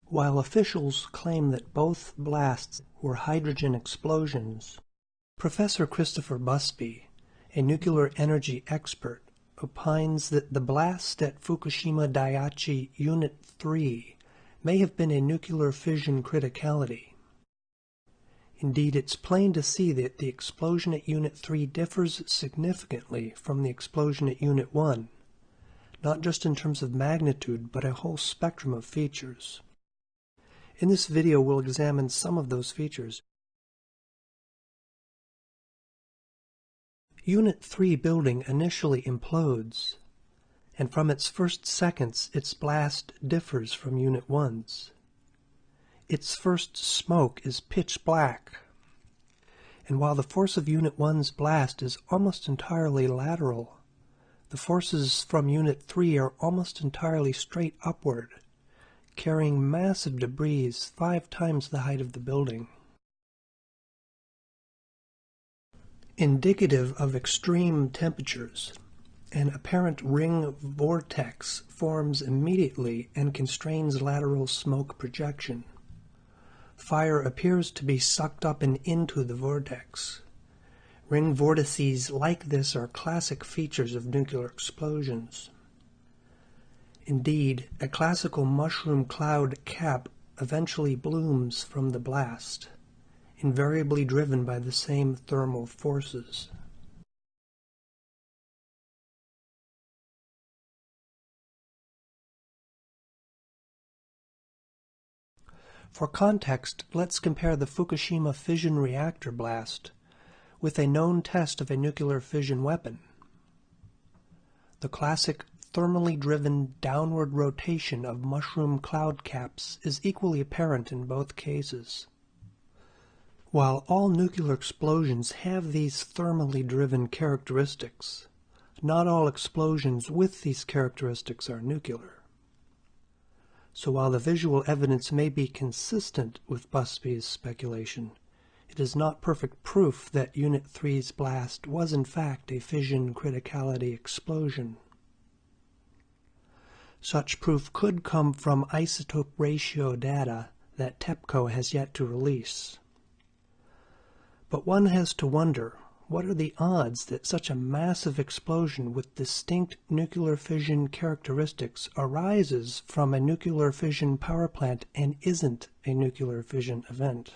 While officials claim that both blasts were hydrogen explosions, Professor Christopher Busby, a nuclear energy expert, opines that the blast at Fukushima Daiichi Unit 3 may have been a nuclear fission criticality. Indeed, it's plain to see that the explosion at Unit 3 differs significantly from the explosion at Unit 1, not just in terms of magnitude, but a whole spectrum of features. In this video, we'll examine some of those features. Unit 3 building initially implodes, and from its first seconds, its blast differs from Unit 1's. Its first smoke is pitch black, and while the force of Unit 1's blast is almost entirely lateral, the forces from Unit 3 are almost entirely straight upward, carrying massive debris 5 times the height of the building. Indicative of extreme temperatures, an apparent ring vortex forms immediately and constrains lateral smoke projection. Fire appears to be sucked up and into the vortex. Ring vortices like this are classic features of nuclear explosions. Indeed, a classical mushroom cloud cap eventually blooms from the blast, invariably driven by the same thermal forces. For context, let's compare the Fukushima fission reactor blast with a known test of a nuclear fission weapon. The classic thermally driven downward rotation of mushroom cloud caps is equally apparent in both cases. While all nuclear explosions have these thermally driven characteristics, not all explosions with these characteristics are nuclear. So while the visual evidence may be consistent with Busby's speculation, it is not perfect proof that Unit 3's blast was in fact a fission criticality explosion. Such proof could come from isotope ratio data that TEPCO has yet to release. But one has to wonder, what are the odds that such a massive explosion with distinct nuclear fission characteristics arises from a nuclear fission power plant and isn't a nuclear fission event?